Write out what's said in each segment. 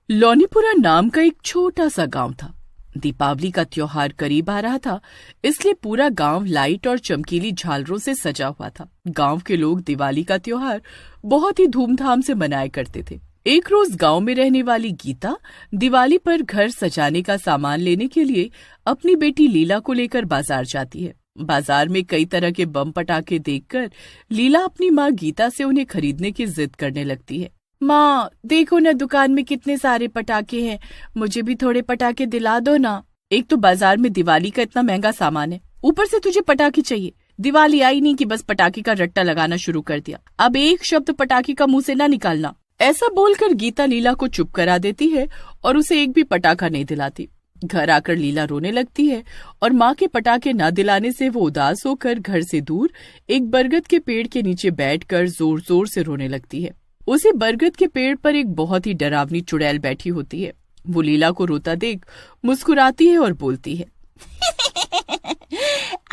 लौनीपुरा नाम का एक छोटा सा गांव था। दीपावली का त्योहार करीब आ रहा था, इसलिए पूरा गांव लाइट और चमकीली झालरों से सजा हुआ था। गांव के लोग दिवाली का त्योहार बहुत ही धूमधाम से मनाया करते थे। एक रोज गांव में रहने वाली गीता दिवाली पर घर सजाने का सामान लेने के लिए अपनी बेटी लीला को लेकर बाजार जाती है। बाजार में कई तरह के बम पटाखे देखकर लीला अपनी माँ गीता से उन्हें खरीदने की जिद करने लगती है। माँ, देखो ना, दुकान में कितने सारे पटाखे हैं, मुझे भी थोड़े पटाखे दिला दो ना। एक तो बाजार में दिवाली का इतना महंगा सामान है, ऊपर से तुझे पटाखे चाहिए। दिवाली आई नहीं कि बस पटाखे का रट्टा लगाना शुरू कर दिया। अब एक शब्द पटाखे का मुंह से ना निकालना। ऐसा बोलकर गीता लीला को चुप करा देती है और उसे एक भी पटाखा नहीं दिलाती। घर आकर लीला रोने लगती है और माँ के पटाखे न दिलाने से वो उदास होकर घर से दूर एक बरगद के पेड़ के नीचे बैठकर जोर जोर से रोने लगती है। उसी बरगद के पेड़ पर एक बहुत ही डरावनी चुड़ैल बैठी होती है। वो लीला को रोता देख मुस्कुराती है और बोलती है,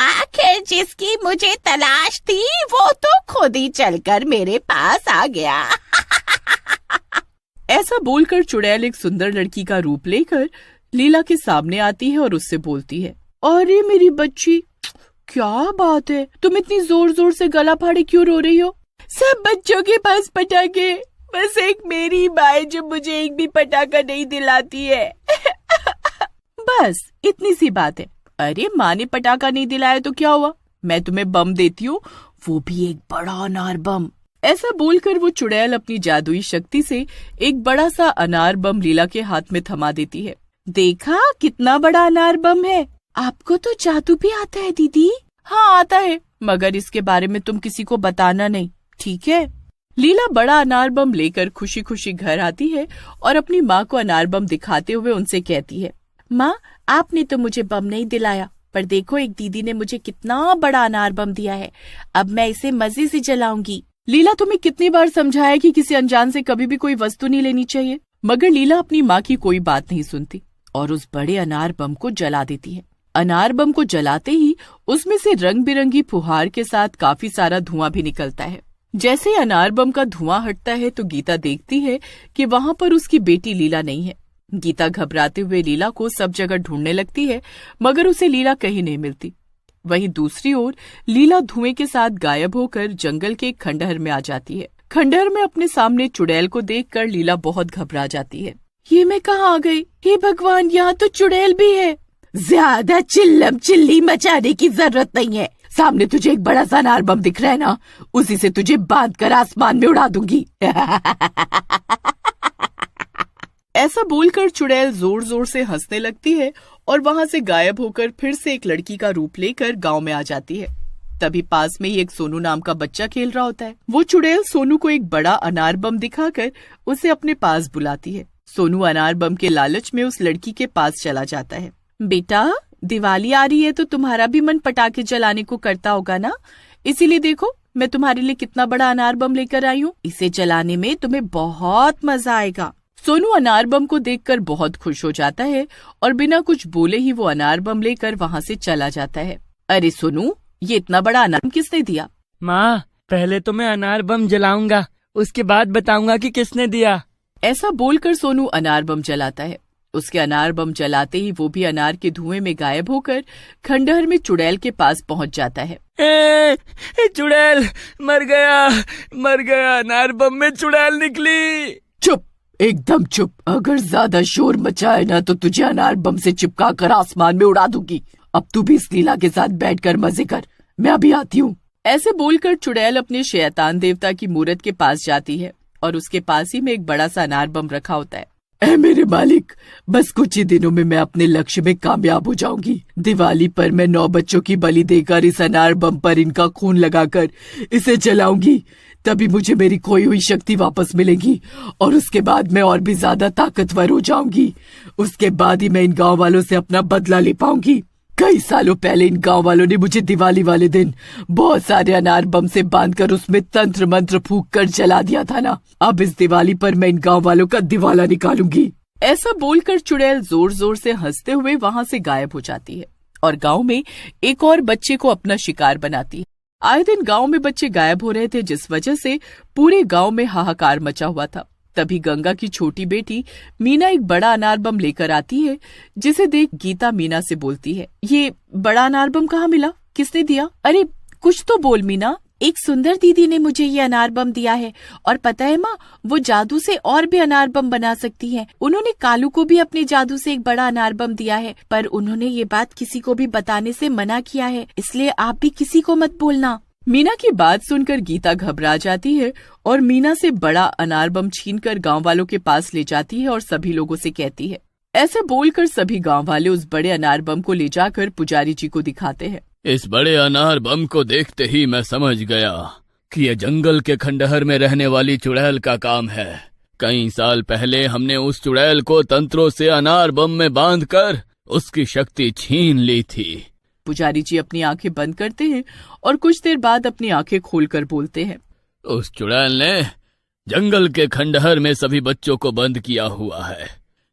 आखिर जिसकी मुझे तलाश थी वो तो खुद ही चलकर मेरे पास आ गया। ऐसा बोलकर चुड़ैल एक सुंदर लड़की का रूप लेकर लीला के सामने आती है और उससे बोलती है, अरे मेरी बच्ची, क्या बात है, तुम इतनी जोर जोर से गला फाड़े क्यों रो रही हो? सब बच्चों के पास पटाखे, बस एक मेरी माँ है जो मुझे एक भी पटाखा नहीं दिलाती है। बस इतनी सी बात है। अरे माँ ने पटाखा नहीं दिलाया तो क्या हुआ, मैं तुम्हें बम देती हूँ, वो भी एक बड़ा अनार बम। ऐसा बोलकर वो चुड़ैल अपनी जादुई शक्ति से एक बड़ा सा अनार बम लीला के हाथ में थमा देती है। देखा कितना बड़ा अनार बम है। आपको तो जादू भी आता है दीदी? हाँ आता है, मगर इसके बारे में तुम किसी को बताना नहीं, ठीक है? लीला बड़ा अनार बम लेकर खुशी खुशी घर आती है और अपनी माँ को अनार बम दिखाते हुए उनसे कहती है, माँ, आपने तो मुझे बम नहीं दिलाया, पर देखो एक दीदी ने मुझे कितना बड़ा अनार बम दिया है, अब मैं इसे मजे से जलाऊंगी। लीला, तुम्हें कितनी बार समझाया कि किसी अनजान से कभी भी कोई वस्तु नहीं लेनी चाहिए, मगर लीला अपनी माँ की कोई बात नहीं सुनती और उस बड़े अनार बम को जला देती है। अनार बम को जलाते ही उसमें से रंग बिरंगी फुहार के साथ काफी सारा धुआं भी निकलता है। जैसे अनार बम का धुआं हटता है तो गीता देखती है कि वहाँ पर उसकी बेटी लीला नहीं है। गीता घबराते हुए लीला को सब जगह ढूंढने लगती है, मगर उसे लीला कहीं नहीं मिलती। वहीं दूसरी ओर लीला धुएं के साथ गायब होकर जंगल के एक खंडहर में आ जाती है। खंडहर में अपने सामने चुड़ैल को देखकर लीला बहुत घबरा जाती है। ये मैं कहाँ आ गई? हे भगवान, यहाँ तो चुड़ैल भी है। ज्यादा चिल्लम चिल्ली मचाने की जरूरत नहीं है, सामने तुझे एक बड़ा सा अनार बम दिख रहा है ना, उसी से तुझे बांधकर आसमान में उड़ा दूंगी। ऐसा बोलकर चुड़ैल जोर जोर से हंसने लगती है और वहाँ से गायब होकर फिर से एक लड़की का रूप लेकर गांव में आ जाती है। तभी पास में ही एक सोनू नाम का बच्चा खेल रहा होता है। वो चुड़ैल सोनू को एक बड़ा अनार बम दिखाकर उसे अपने पास बुलाती है। सोनू अनार बम के लालच में उस लड़की के पास चला जाता है। बेटा, दिवाली आ रही है तो तुम्हारा भी मन पटाखे जलाने को करता होगा ना, इसीलिए देखो मैं तुम्हारे लिए कितना बड़ा अनार बम लेकर आई हूँ, इसे जलाने में तुम्हें बहुत मजा आएगा। सोनू अनार बम को देखकर बहुत खुश हो जाता है और बिना कुछ बोले ही वो अनार बम लेकर वहाँ से चला जाता है। अरे सोनू, ये इतना बड़ा अनार बम किसने दिया? माँ, पहले तो मैं अनार बम जलाऊंगा, उसके बाद बताऊंगा कि किसने दिया। ऐसा बोलकर सोनू अनार बम जलाता है। उसके अनार बम जलाते ही वो भी अनार के धुएं में गायब होकर खंडहर में चुड़ैल के पास पहुंच जाता है। चुड़ैल मर गया, अनार बम में चुड़ैल निकली। चुप, एकदम चुप, अगर ज्यादा शोर मचाए ना तो तुझे अनार बम से चिपका कर आसमान में उड़ा दूंगी। अब तू भी इस लीला के साथ बैठकर मजे कर, मैं अभी आती हूँ। ऐसे बोलकर चुड़ैल अपने शैतान देवता की मूरत के पास जाती है और उसके पास ही में एक बड़ा सा अनार बम रखा होता है। ऐ मेरे मालिक, बस कुछ ही दिनों में मैं अपने लक्ष्य में कामयाब हो जाऊंगी। दिवाली पर मैं 9 बच्चों की बलि देकर इस अनार बम पर इनका खून लगाकर इसे जलाऊंगी, तभी मुझे मेरी खोई हुई शक्ति वापस मिलेगी और उसके बाद मैं और भी ज्यादा ताकतवर हो जाऊंगी। उसके बाद ही मैं इन गाँव वालों से अपना बदला ले पाऊंगी। कई सालों पहले इन गांव वालों ने मुझे दिवाली वाले दिन बहुत सारे अनार बम से बांधकर उसमें तंत्र मंत्र फूंक कर जला दिया था ना, अब इस दिवाली पर मैं इन गांव वालों का दिवाला निकालूंगी। ऐसा बोलकर चुड़ैल जोर जोर से हंसते हुए वहाँ से गायब हो जाती है और गांव में एक और बच्चे को अपना शिकार बनाती है। आए दिन गांव में बच्चे गायब हो रहे थे, जिस वजह से पूरे गांव में हाहाकार मचा हुआ था। तभी गंगा की छोटी बेटी मीना एक बड़ा अनार बम लेकर आती है, जिसे देख गीता मीना से बोलती है, ये बड़ा अनार बम कहाँ मिला, किसने दिया? अरे कुछ तो बोल मीना। एक सुंदर दीदी ने मुझे ये अनार बम दिया है, और पता है माँ, वो जादू से और भी अनार बम बना सकती है। उन्होंने कालू को भी अपने जादू से एक बड़ा अनार बम दिया है, पर उन्होंने ये बात किसी को भी बताने से मना किया है, इसलिए आप भी किसी को मत बोलना। मीना की बात सुनकर गीता घबरा जाती है और मीना से बड़ा अनार बम छीनकर गांव वालों के पास ले जाती है और सभी लोगों से कहती है। ऐसे बोलकर सभी गांव वाले उस बड़े अनार बम को ले जाकर पुजारी जी को दिखाते हैं। इस बड़े अनार बम को देखते ही मैं समझ गया कि ये जंगल के खंडहर में रहने वाली चुड़ैल का काम है। कई साल पहले हमने उस चुड़ैल को तंत्रों से अनार बम में बांधकर उसकी शक्ति छीन ली थी। पुजारी जी अपनी आंखें बंद करते हैं और कुछ देर बाद अपनी आंखें खोलकर बोलते हैं, उस चुड़ैल ने जंगल के खंडहर में सभी बच्चों को बंद किया हुआ है।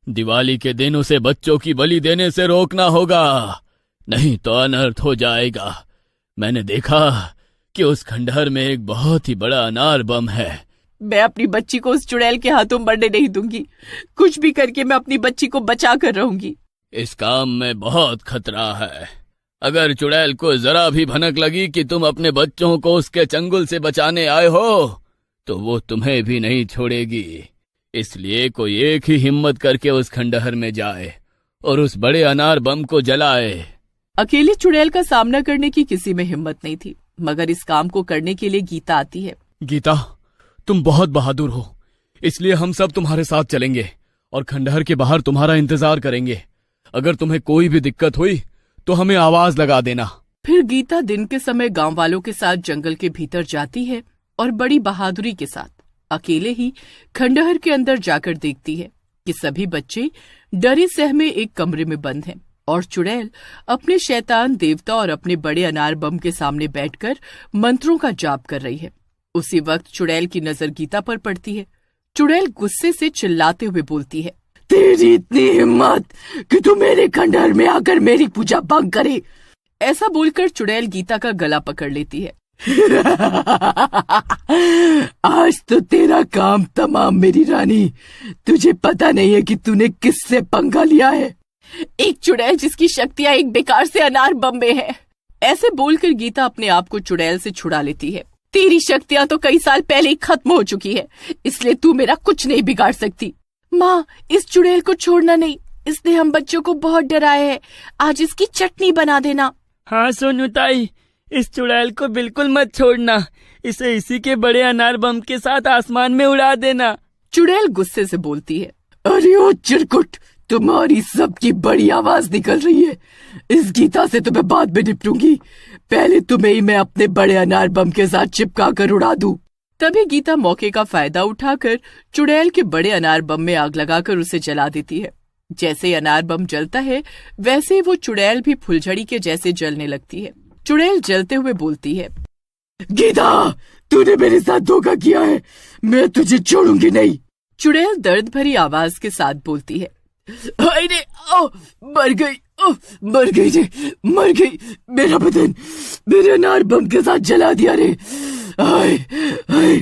दिवाली के दिन उसे बच्चों की बलि देने से रोकना होगा, नहीं तो अनर्थ हो जाएगा। मैंने देखा कि उस खंडहर में एक बहुत ही बड़ा अनार बम है। मैं अपनी बच्ची को उस चुड़ैल के हाथों मरने नहीं दूंगी। कुछ भी करके मैं अपनी बच्ची को बचा कर रहूंगी। इस काम में बहुत खतरा है। अगर चुड़ैल को जरा भी भनक लगी कि तुम अपने बच्चों को उसके चंगुल से बचाने आए हो, तो वो तुम्हें भी नहीं छोड़ेगी। इसलिए कोई एक ही हिम्मत करके उस खंडहर में जाए और उस बड़े अनार बम को जलाए। अकेली चुड़ैल का सामना करने की किसी में हिम्मत नहीं थी, मगर इस काम को करने के लिए गीता आती है। गीता, तुम बहुत बहादुर हो, इसलिए हम सब तुम्हारे साथ चलेंगे और खंडहर के बाहर तुम्हारा इंतजार करेंगे। अगर तुम्हें कोई भी दिक्कत हुई तो हमें आवाज लगा देना। फिर गीता दिन के समय गांव वालों के साथ जंगल के भीतर जाती है और बड़ी बहादुरी के साथ अकेले ही खंडहर के अंदर जाकर देखती है कि सभी बच्चे डरे सहमे एक कमरे में बंद हैं और चुड़ैल अपने शैतान देवता और अपने बड़े अनार बम के सामने बैठकर मंत्रों का जाप कर रही है। उसी वक्त चुड़ैल की नजर गीता पर पड़ती है। चुड़ैल गुस्से से चिल्लाते हुए बोलती है, तेरी इतनी हिम्मत कि तू मेरे खंडहर में आकर मेरी पूजा भंग करे। ऐसा बोलकर चुड़ैल गीता का गला पकड़ लेती है। आज तो तेरा काम तमाम मेरी रानी। तुझे पता नहीं है कि तूने किससे पंगा लिया है। एक चुड़ैल जिसकी शक्तियां एक बेकार से अनार बम में है। ऐसे बोलकर गीता अपने आप को चुड़ैल से छुड़ा लेती है। तेरी शक्तियां तो कई साल पहले ही खत्म हो चुकी है, इसलिए तू मेरा कुछ नहीं बिगाड़ सकती। माँ, इस चुड़ैल को छोड़ना नहीं, इसने हम बच्चों को बहुत डराया है। आज इसकी चटनी बना देना। हाँ सोनू ताई, इस चुड़ैल को बिल्कुल मत छोड़ना। इसे इसी के बड़े अनार बम के साथ आसमान में उड़ा देना। चुड़ैल गुस्से से बोलती है, अरे ओ चिरकुट, तुम्हारी सबकी बड़ी आवाज निकल रही है। इस गीता से तो मैं बाद में निपटूंगी। पहले तुम्हें ही मैं अपने बड़े अनार बम के साथ चिपका कर उड़ा दूं। तभी गीता मौके का फायदा उठाकर चुड़ैल के बड़े अनार बम में आग लगाकर उसे जला देती है। जैसे ही अनार बम जलता है, वैसे ही वो चुड़ैल भी फुलझड़ी के जैसे जलने लगती है। चुड़ैल जलते हुए बोलती है, गीता, तूने मेरे साथ धोखा किया है, मैं तुझे छोड़ूंगी नहीं। चुड़ैल दर्द भरी आवाज के साथ बोलती है, अरे मर गई, मर गई रे, मर गई। मेरा बदन मेरे अनार बम के साथ जला दिया रे। आए, आए।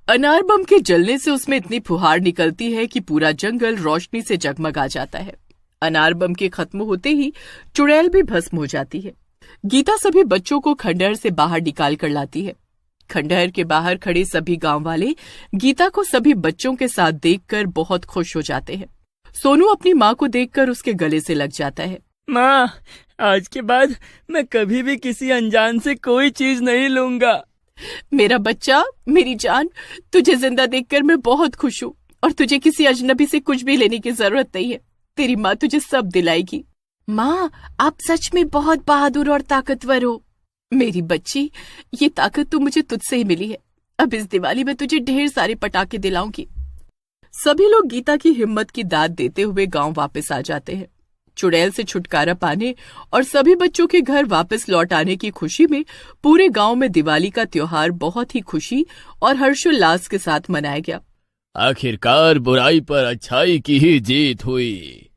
अनार बम के जलने से उसमें इतनी फुहार निकलती है कि पूरा जंगल रोशनी से जगमगा जाता है। अनार बम के खत्म होते ही चुड़ैल भी भस्म हो जाती है। गीता सभी बच्चों को खंडहर से बाहर निकाल कर लाती है। खंडहर के बाहर खड़े सभी गांव वाले गीता को सभी बच्चों के साथ देखकर बहुत खुश हो जाते हैं। सोनू अपनी माँ को देखकर उसके गले से लग जाता है। माँ, आज के बाद मैं कभी भी किसी अनजान से कोई चीज नहीं लूंगा। मेरा बच्चा, मेरी जान, तुझे जिंदा देखकर मैं बहुत खुश हूँ और तुझे किसी अजनबी से कुछ भी लेने की जरूरत नहीं है। तेरी माँ तुझे सब दिलाएगी। माँ, आप सच में बहुत बहादुर और ताकतवर हो। मेरी बच्ची, ये ताकत तो मुझे तुझसे ही मिली है। अब इस दिवाली में तुझे ढेर सारे पटाखे दिलाऊंगी। सभी लोग गीता की हिम्मत की दाद देते हुए गांव वापस आ जाते हैं। चुड़ैल से छुटकारा पाने और सभी बच्चों के घर वापस लौट आने की खुशी में पूरे गांव में दिवाली का त्योहार बहुत ही खुशी और हर्षोल्लास के साथ मनाया गया। आखिरकार बुराई पर अच्छाई की ही जीत हुई।